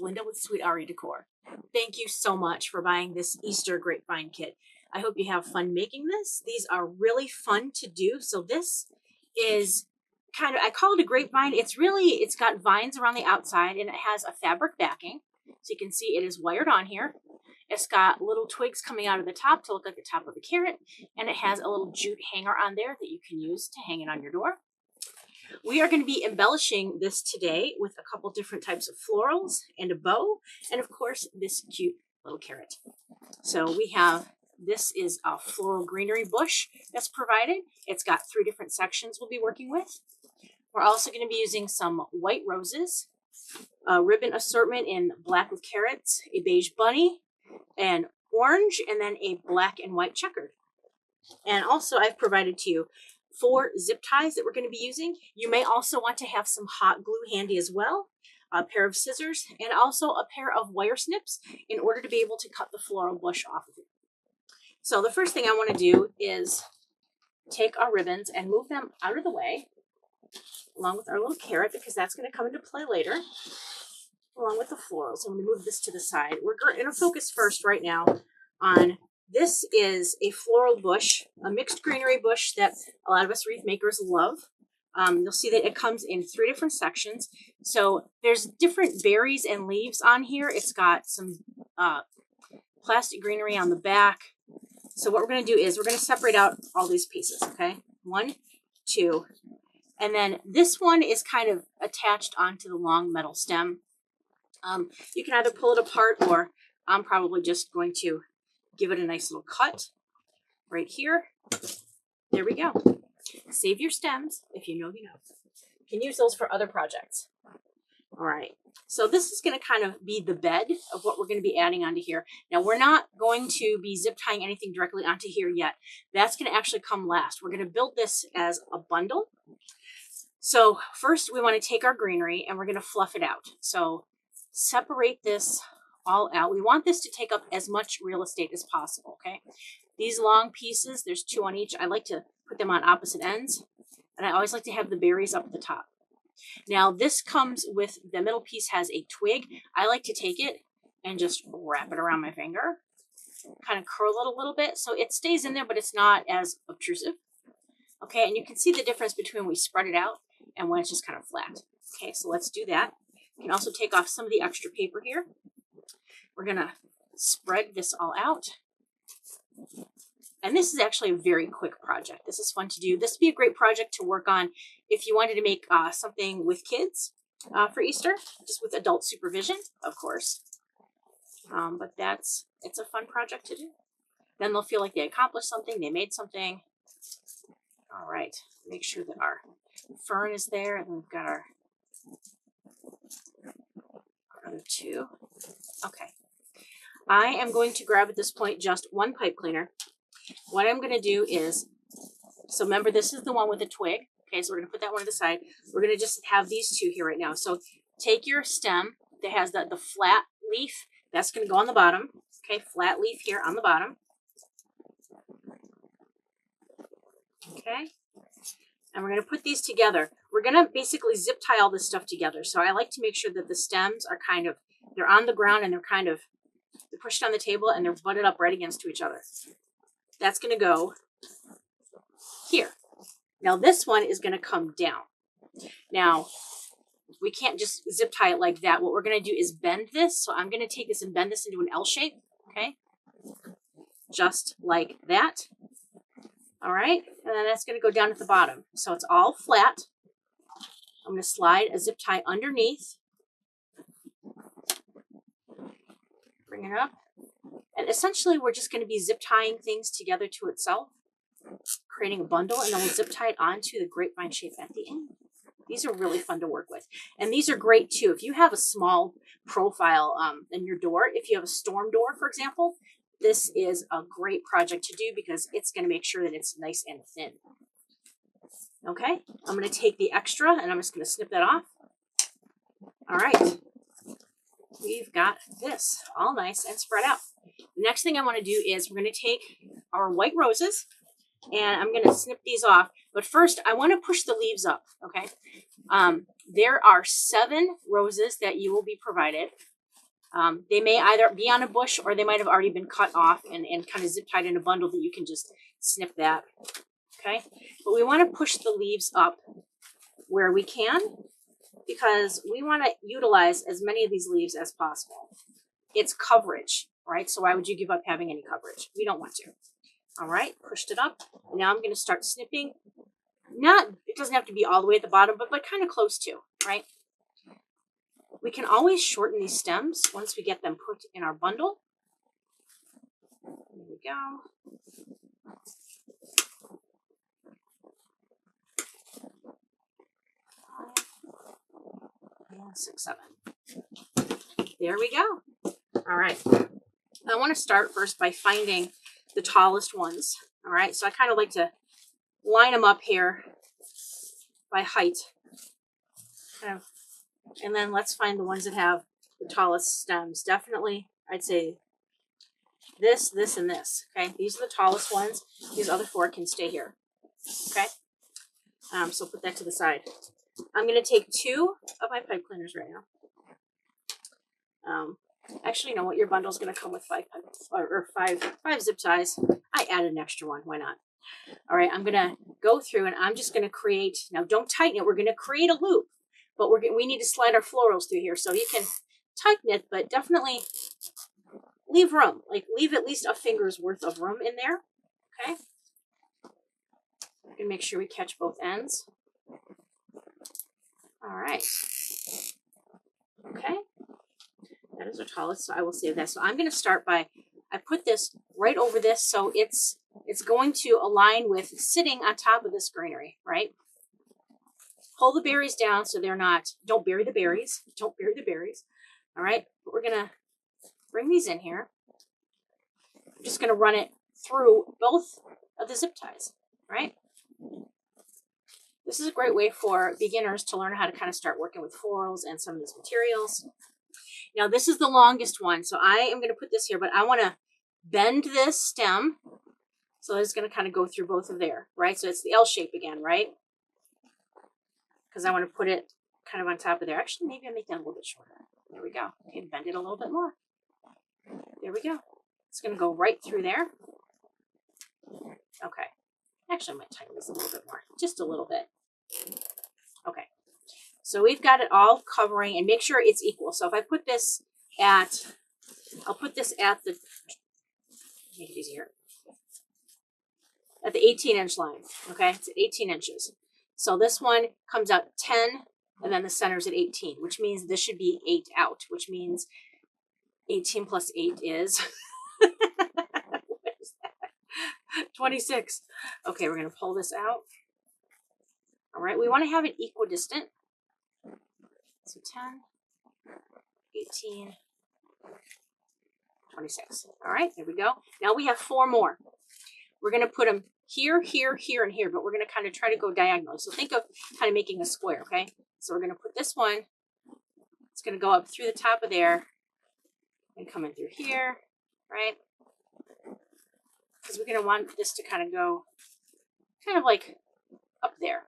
Linda with Sweet Aria Decor. Thank you so much for buying this Easter grapevine kit. I hope you have fun making this. These are really fun to do. So this is kind of, I call it a grapevine. It's got vines around the outside and it has a fabric backing. So you can see it is wired on here. It's got little twigs coming out of the top to look like the top of a carrot. And it has a little jute hanger on there that you can use to hang it on your door. We are going to be embellishing this today with a couple different types of florals and a bow, and of course this cute little carrot. So we have, this is a floral greenery bush that's provided. It's got 3 different sections we'll be working with. We're also going to be using some white roses, a ribbon assortment in black with carrots, a beige bunny, and orange, and then a black and white checkered. And also I've provided to you 4 zip ties that we're going to be using. You may also want to have some hot glue handy as well, a pair of scissors, and also a pair of wire snips in order to be able to cut the floral bush off of it. So the first thing I want to do is take our ribbons and move them out of the way, along with our little carrot, because that's going to come into play later, along with the florals. I'm going to move this to the side. We're going to focus first right now on, this is a floral bush, a mixed greenery bush that a lot of us wreath makers love. You'll see that it comes in 3 different sections. So there's different berries and leaves on here. It's got some plastic greenery on the back. So what we're going to do is we're going to separate out all these pieces, okay? 1, 2, and then this one is kind of attached onto the long metal stem. You can either pull it apart, or I'm probably just going to give it a nice little cut right here. There we go. Save your stems. If you know, you know. You can use those for other projects. All right. So this is going to kind of be the bed of what we're going to be adding onto here. Now, we're not going to be zip tying anything directly onto here yet. That's going to actually come last. We're going to build this as a bundle. So first we want to take our greenery and we're going to fluff it out. So separate this all out. We want this to take up as much real estate as possible, okay? These long pieces, there's 2 on each. I like to put them on opposite ends, and I always like to have the berries up at the top. Now this comes with, the middle piece has a twig. I like to take it and just wrap it around my finger, kind of curl it a little bit so it stays in there, but it's not as obtrusive. Okay, and you can see the difference between when we spread it out and when it's just kind of flat. Okay, so let's do that. You can also take off some of the extra paper here. We're going to spread this all out. And this is actually a very quick project. This is fun to do. This would be a great project to work on if you wanted to make something with kids for Easter, just with adult supervision, of course. But it's a fun project to do. Then they'll feel like they accomplished something, they made something. All right, make sure that our fern is there, and we've got our other 2. Okay. I am going to grab at this point just 1 pipe cleaner. What I'm going to do is, so remember this is the one with the twig. Okay, so we're going to put that one to the side. We're going to just have these 2 here right now. So take your stem that has the flat leaf. That's going to go on the bottom. Okay, flat leaf here on the bottom. Okay, and we're going to put these together. We're going to basically zip tie all this stuff together. So I like to make sure that the stems are kind of, they're on the ground and they're kind of, they're pushed on the table and they're butted up right against each other. That's going to go here. Now this one is going to come down. Now we can't just zip tie it like that. What we're going to do is bend this. So I'm going to take this and bend this into an L shape. Okay, just like that. All right, and then that's going to go down at the bottom. So it's all flat. I'm going to slide a zip tie underneath. Bring it up. And essentially, we're just going to be zip tying things together to itself, creating a bundle, and then we'll zip tie it onto the grapevine shape at the end. These are really fun to work with. And these are great, too. If you have a small profile in your door, if you have a storm door, for example, this is a great project to do because it's going to make sure that it's nice and thin. Okay, I'm going to take the extra and I'm just going to snip that off. All right, we've got this all nice and spread out. The next thing I want to do is we're going to take our white roses and I'm going to snip these off. But first, I want to push the leaves up, okay? There are 7 roses that you will be provided. They may either be on a bush or they might have already been cut off and kind of zip tied in a bundle that you can just snip that. Okay, but we want to push the leaves up where we can because we want to utilize as many of these leaves as possible. It's coverage, right? So why would you give up having any coverage? We don't want to. All right, pushed it up. Now I'm going to start snipping. It doesn't have to be all the way at the bottom, but kind of close to, right? We can always shorten these stems once we get them put in our bundle. There we go. And 6, 7. There we go. All right. I want to start first by finding the tallest ones. All right. So I kind of like to line them up here by height. And then let's find the ones that have the tallest stems. Definitely, I'd say this, this, and this. Okay. These are the tallest ones. These other 4 can stay here. Okay. So put that to the side. I'm going to take 2 of my pipe cleaners right now. Actually, you know what? Your bundle is going to come with 5 zip ties. I added an extra one. Why not? All right. I'm going to go through and I'm just going to create. Now, don't tighten it. We're going to create a loop, but we need to slide our florals through here. So you can tighten it, but definitely leave room. Like leave at least a finger's worth of room in there. Okay. We can make sure we catch both ends. All right. Okay. That is our tallest, so I will save that. So I'm going to start by, I put this right over this, so it's going to align with sitting on top of this greenery, right? Pull the berries down so they're not, don't bury the berries. Don't bury the berries. All right. But we're going to bring these in here. I'm just going to run it through both of the zip ties, right? This is a great way for beginners to learn how to kind of start working with florals and some of these materials. Now, this is the longest one, so I am going to put this here, but I want to bend this stem. So it's going to kind of go through both of there, right? So it's the L shape again, right? Because I want to put it kind of on top of there. Actually, maybe I'll make that a little bit shorter. There we go. Okay, bend it a little bit more. There we go. It's going to go right through there. Okay. Actually, I might tighten this a little bit more. Just a little bit. Okay. So we've got it all covering, and make sure it's equal. So if I put this at, I'll put this at the, make it easier, at the 18-inch line. Okay, it's at 18 inches. So this one comes out 10, and then the center's at 18, which means this should be 8 out, which means 18 plus 8 is, what is that? 26. Okay, we're going to pull this out. All right, we want to have it equidistant. So 10, 18, 26. All right, there we go. Now we have 4 more. We're going to put them here, here, here, and here, but we're going to kind of try to go diagonally. So think of kind of making a square, okay? So we're going to put this one. It's going to go up through the top of there and come in through here, right? Because we're going to want this to kind of go kind of like up there.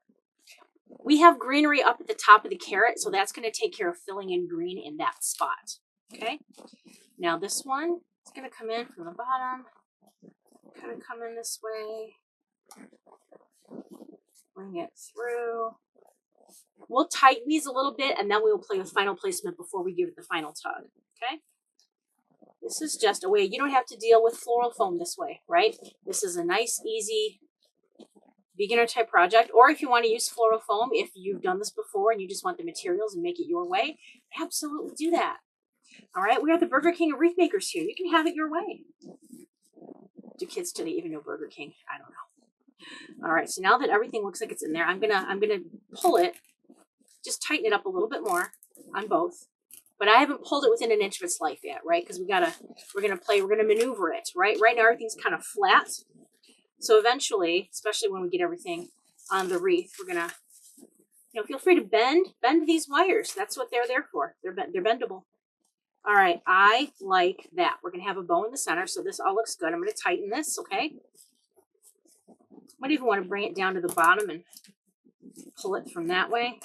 We have greenery up at the top of the carrot, so that's going to take care of filling in green in that spot. Okay. Now this one is going to come in from the bottom, kind of come in this way, bring it through. We'll tighten these a little bit, and then we will play with final placement before we give it the final tug. Okay. This is just a way, you don't have to deal with floral foam this way, right? This is a nice, easy beginner type project, or if you want to use floral foam, if you've done this before and you just want the materials and make it your way, absolutely do that. All right, we are the Burger King of wreath makers here. You can have it your way. Do kids today even know Burger King? I don't know. All right, so now that everything looks like it's in there, I'm gonna pull it, just tighten it up a little bit more on both. But I haven't pulled it within an inch of its life yet, right? Because we're gonna maneuver it, right? Right now everything's kind of flat. So eventually, especially when we get everything on the wreath, we're gonna, feel free to bend these wires. That's what they're there for. They're bendable. All right, I like that. We're gonna have a bow in the center, so this all looks good. I'm gonna tighten this, okay? Might even want to bring it down to the bottom and pull it from that way.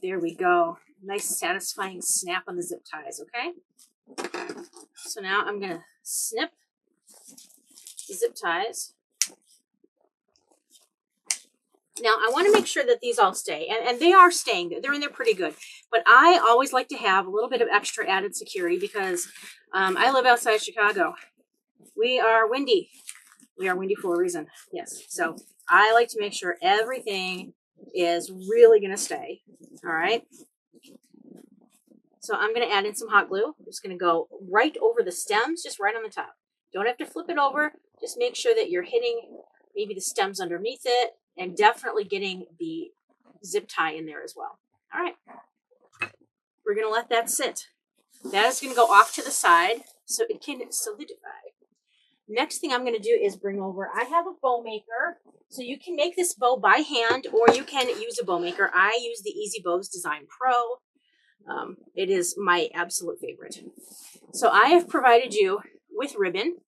There we go. Nice, satisfying snap on the zip ties, okay? So now I'm going to snip the zip ties. Now, I want to make sure that these all stay, and they are staying. They're in there pretty good. But I always like to have a little bit of extra added security because I live outside Chicago. We are windy. We are windy for a reason. Yes. So I like to make sure everything is really going to stay. All right. So I'm going to add in some hot glue. I'm just going to go right over the stems, just right on the top. Don't have to flip it over. Just make sure that you're hitting maybe the stems underneath it and definitely getting the zip tie in there as well. All right. We're going to let that sit. That is going to go off to the side so it can solidify. Next thing I'm going to do is bring over, I have a bow maker. So you can make this bow by hand or you can use a bow maker. I use the Easy Bows Design Pro. It is my absolute favorite. So I have provided you with ribbon.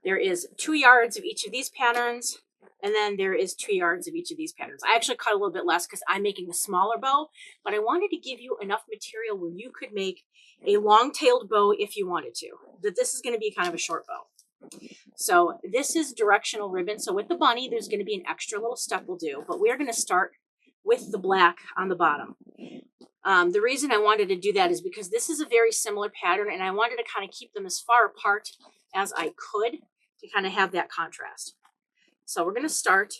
There is 2 yards of each of these patterns, and then there is 2 yards of each of these patterns. I actually cut a little bit less because I'm making a smaller bow, but I wanted to give you enough material where you could make a long-tailed bow if you wanted to. That this is going to be kind of a short bow. So this is directional ribbon. So with the bunny, there's going to be an extra little step we'll do, but we're going to start with the black on the bottom. The reason I wanted to do that is because this is a very similar pattern and I wanted to kind of keep them as far apart as I could to kind of have that contrast. So we're going to start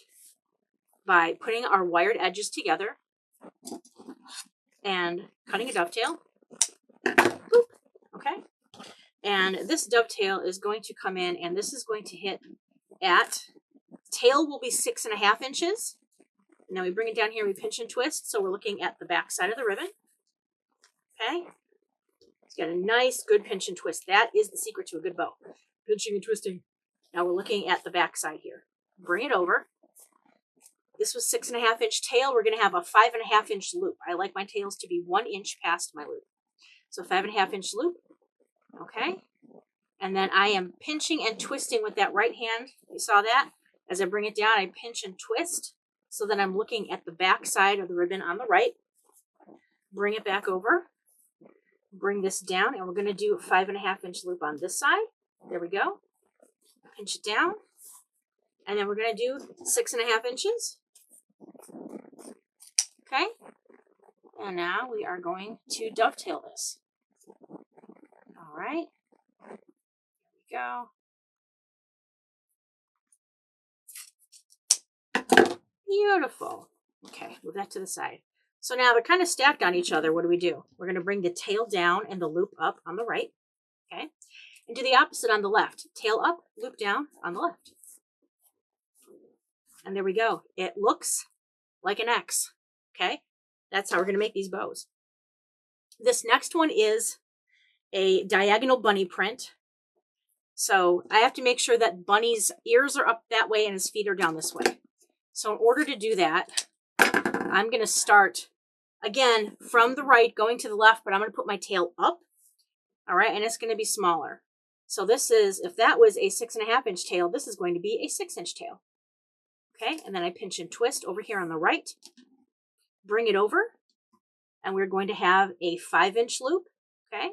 by putting our wired edges together and cutting a dovetail. Boop. Okay. And this dovetail is going to come in and this is going to hit at, tail will be 6.5 inches. Now we bring it down here, we pinch and twist. So we're looking at the back side of the ribbon. Okay. It's got a nice, good pinch and twist. That is the secret to a good bow. Pinching and twisting. Now we're looking at the back side here. Bring it over. This was 6.5 inch tail. We're going to have a 5.5 inch loop. I like my tails to be 1 inch past my loop. So 5.5 inch loop. Okay. And then I am pinching and twisting with that right hand. You saw that? As I bring it down, I pinch and twist so that I'm looking at the back side of the ribbon on the right. Bring it back over. Bring this down, and we're going to do a 5.5 inch loop on this side. There we go. Pinch it down. And then we're going to do 6.5 inches. Okay. And now we are going to dovetail this. All right. There we go. Beautiful. Okay, move that to the side. So now they're kind of stacked on each other. What do? We're going to bring the tail down and the loop up on the right. Okay. And do the opposite on the left. Tail up, loop down on the left. And there we go. It looks like an X. Okay. That's how we're going to make these bows. This next one is a diagonal bunny print. So I have to make sure that Bunny's ears are up that way and his feet are down this way. So in order to do that, I'm going to start again from the right going to the left, but I'm going to put my tail up. All right. And it's going to be smaller. So this is, if that was a 6.5 inch tail, this is going to be a 6 inch tail. Okay. And then I pinch and twist over here on the right, bring it over, and we're going to have a 5 inch loop. Okay.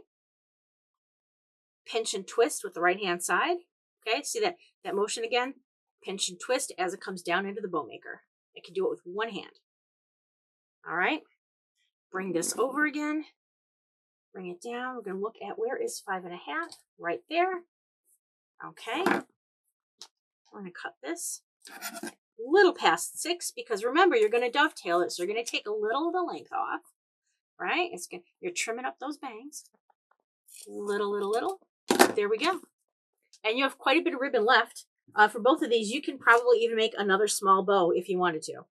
Pinch and twist with the right hand side. Okay. See that motion again? Pinch and twist as it comes down into the bow maker. I can do it with one hand. All right. Bring this over again. Bring it down. We're going to look at where is 5.5. Right there. Okay. We're going to cut this a little past 6 because remember, you're going to dovetail it. So you're going to take a little of the length off. Right. You're trimming up those bangs. Little. There we go. And you have quite a bit of ribbon left. For both of these, you can probably even make another small bow if you wanted to.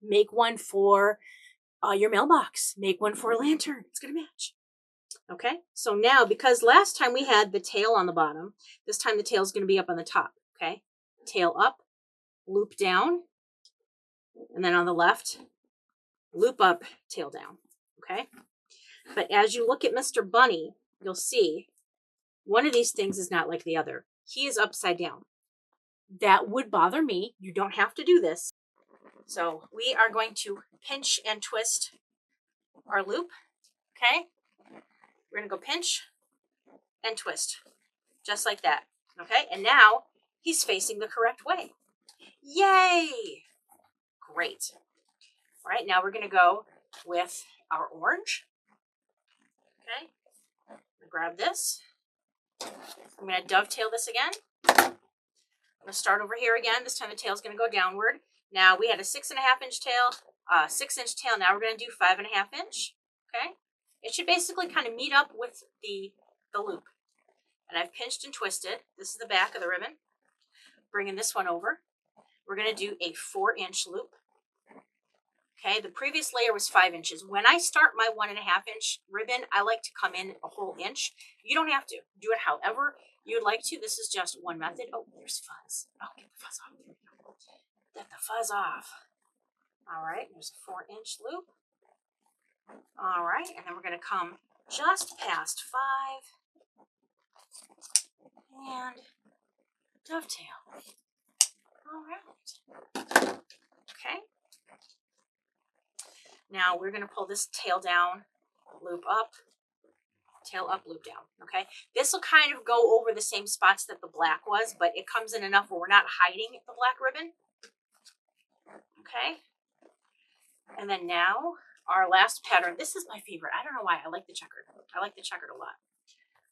Make one for your mailbox. Make one for a lantern. It's going to match. Okay, so now, because last time we had the tail on the bottom, this time the tail is going to be up on the top. Okay, tail up, loop down, and then on the left, loop up, tail down. Okay, but as you look at Mr. Bunny, you'll see one of these things is not like the other. He is upside down. That would bother me. You don't have to do this. So we are going to pinch and twist our loop. Okay. We're going to go pinch and twist, just like that. Okay, and now he's facing the correct way. Yay! Great. All right, now we're going to go with our orange. Okay, I'm going to grab this. I'm going to dovetail this again. I'm going to start over here again. This time the tail is going to go downward. Now we had a 6.5 inch tail, 6-inch tail. Now we're going to do 5.5 inch. Okay, it should basically kind of meet up with the loop. And I've pinched and twisted. This is the back of the ribbon. Bringing this one over. We're going to do a 4-inch loop. Okay, the previous layer was 5 inches. When I start my 1.5 inch ribbon, I like to come in a whole inch. You don't have to. Do it however you'd like to. This is just one method. Oh, there's fuzz. Oh, get the fuzz off. Get the fuzz off. All right, there's a 4-inch loop. All right, and then we're going to come just past 5 and dovetail. All right. Okay. Now we're going to pull this tail down, loop up, tail up, loop down. Okay. This will kind of go over the same spots that the black was, but it comes in enough where we're not hiding the black ribbon. Okay. And then now our last pattern. This is my favorite. I don't know why. I like the checkered. I like the checkered a lot.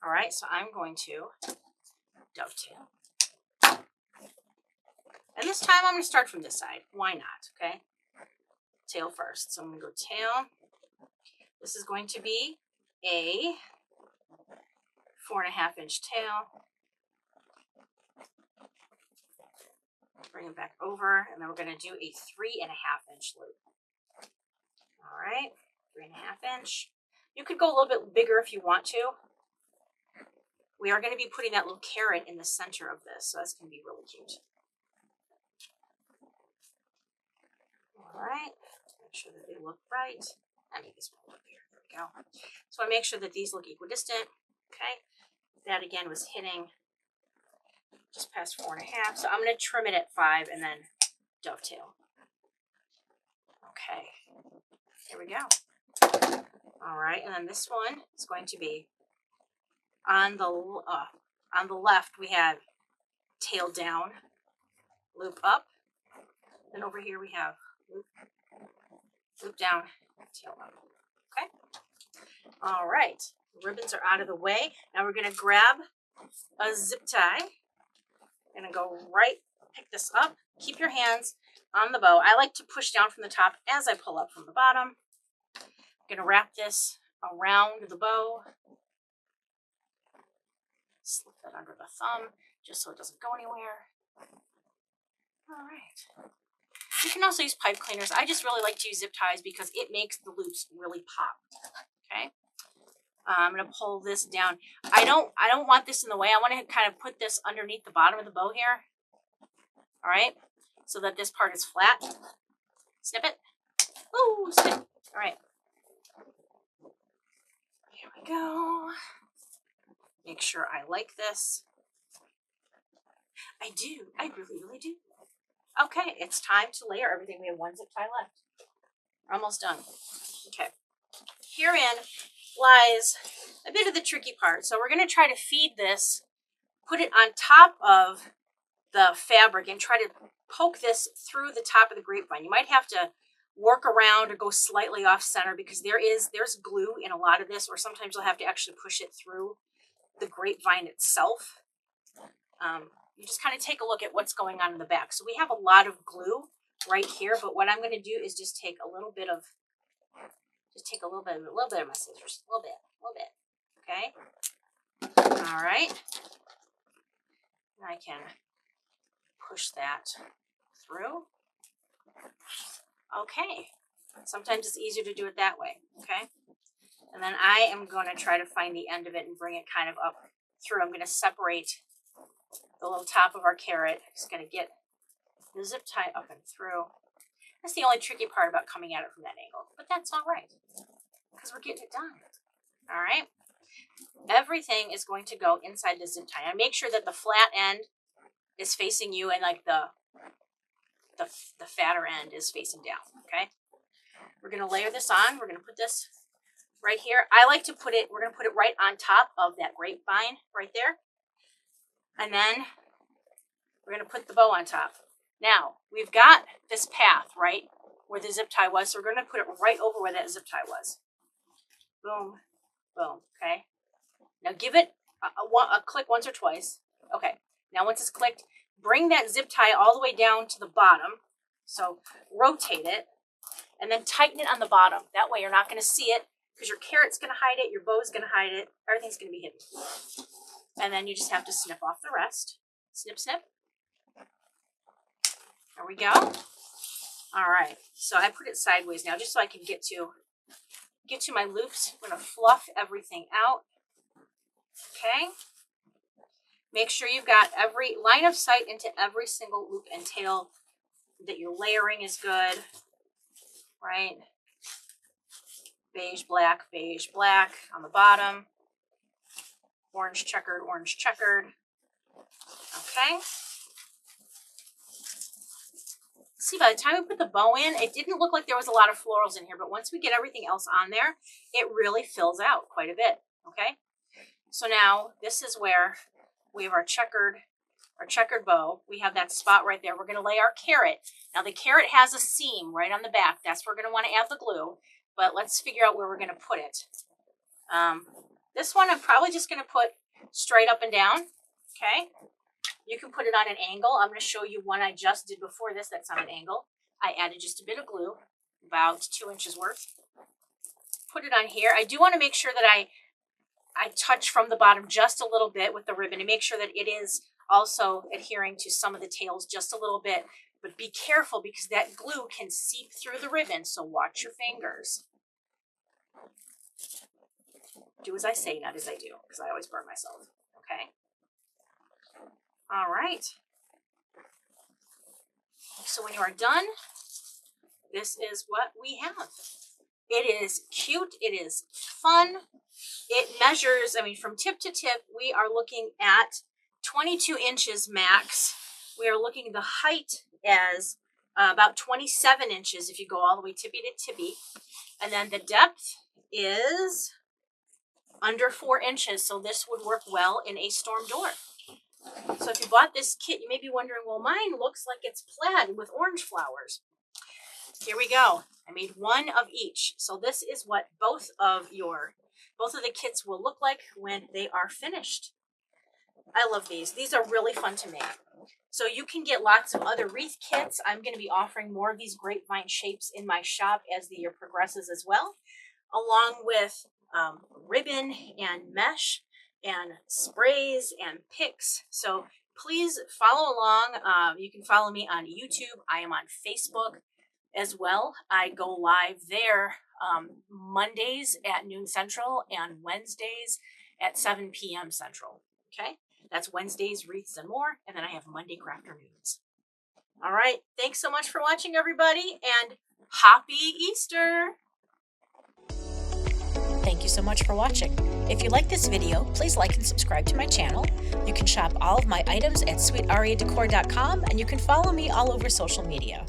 All right. So I'm going to dovetail. And this time I'm going to start from this side. Why not? Okay. Tail first. So I'm going to go tail. This is going to be a 4.5 inch tail. Bring it back over, and then we're going to do a 3.5 inch loop. All right, 3.5 inch. You could go a little bit bigger if you want to. We are going to be putting that little carrot in the center of this, so that's going to be really cute. All right, make sure that they look right. I make this one up here. There we go. So I make sure that these look equidistant. Okay, that again was hitting just past 4.5. So I'm going to trim it at 5 and then dovetail. Okay, here we go. All right, and then this one is going to be on the left. We have tail down, loop up. Then over here we have loop down, tail up. Okay. All right, ribbons are out of the way. Now we're going to grab a zip tie. I'm going to go right, pick this up. Keep your hands on the bow. I like to push down from the top as I pull up from the bottom. I'm going to wrap this around the bow. Slip that under the thumb just so it doesn't go anywhere. All right. You can also use pipe cleaners. I just really like to use zip ties because it makes the loops really pop. Okay. I'm going to pull this down. I don't want this in the way. I want to kind of put this underneath the bottom of the bow here. All right. So that this part is flat. Snip it. Ooh, snip. All right. Here we go. Make sure I like this. I do. I really, really do. Okay, it's time to layer everything. We have one zip tie left. We're almost done. Okay. Herein lies a bit of the tricky part. So we're going to try to feed this, put it on top of the fabric and try to poke this through the top of the grapevine. You might have to work around or go slightly off center because there's glue in a lot of this, or sometimes you'll have to actually push it through the grapevine itself. You just kind of take a look at what's going on in the back. So we have a lot of glue right here, but what I'm going to do is just take a little bit of my scissors, a little bit. Okay. All right. And I can push that through. Okay. Sometimes it's easier to do it that way. Okay. And then I am going to try to find the end of it and bring it kind of up through. I'm going to separate the little top of our carrot. Just going to get the zip tie up and through. That's the only tricky part about coming at it from that angle, but that's all right because we're getting it done. All right. Everything is going to go inside the zip tie. And make sure that the flat end is facing you and like the fatter end is facing down. Okay. We're going to layer this on. We're going to put this right here. I like to put it, we're going to put it right on top of that grapevine right there. And then we're going to put the bow on top. Now, we've got this path, right, where the zip tie was. So we're going to put it right over where that zip tie was. Boom, boom, okay? Now give it a click once or twice. Okay, now once it's clicked, bring that zip tie all the way down to the bottom. So rotate it, and then tighten it on the bottom. That way you're not going to see it, because your carrot's going to hide it, your bow's going to hide it, everything's going to be hidden. And then you just have to snip off the rest. Snip, snip. There we go. All right, so I put it sideways now just so I can get to my loops. I'm going to fluff everything out. Okay. Make sure you've got every line of sight into every single loop and tail, that your layering is good, right? Beige, black on the bottom. Orange checkered, okay. See, by the time we put the bow in, it didn't look like there was a lot of florals in here, but once we get everything else on there, it really fills out quite a bit, okay? So now this is where we have our checkered bow. We have that spot right there. We're going to lay our carrot. Now the carrot has a seam right on the back. That's where we're going to want to add the glue, but let's figure out where we're going to put it. This one I'm probably just going to put straight up and down, okay? You can put it on an angle. I'm going to show you one I just did before this that's on an angle. I added just a bit of glue, about 2 inches worth. Put it on here. I do want to make sure that I touch from the bottom just a little bit with the ribbon to make sure that it is also adhering to some of the tails just a little bit. But be careful, because that glue can seep through the ribbon, so watch your fingers. Do as I say, not as I do, because I always burn myself, okay? All right. So when you are done, this is what we have. It is cute. It is fun. It measures, I mean, from tip to tip, we are looking at 22 inches max. We are looking the height as about 27 inches if you go all the way tippy to tippy. And then the depth is under 4 inches. So this would work well in a storm door. So if you bought this kit, you may be wondering, well, mine looks like it's plaid with orange flowers. Here we go. I made one of each. So this is what both of the kits will look like when they are finished. I love these. These are really fun to make. So you can get lots of other wreath kits. I'm going to be offering more of these grapevine shapes in my shop as the year progresses as well, along with ribbon and mesh and sprays and picks. So please follow along. You can follow me on YouTube. I am on Facebook as well. I go live there Mondays at noon Central and Wednesdays at 7 p.m. Central. Okay, that's Wednesdays, wreaths and more, and then I have Monday crafternoons. All right, thanks so much for watching, everybody, and happy Easter! Thank you so much for watching. If you like this video, please like and subscribe to my channel. You can shop all of my items at sweetariadecor.com, and you can follow me all over social media.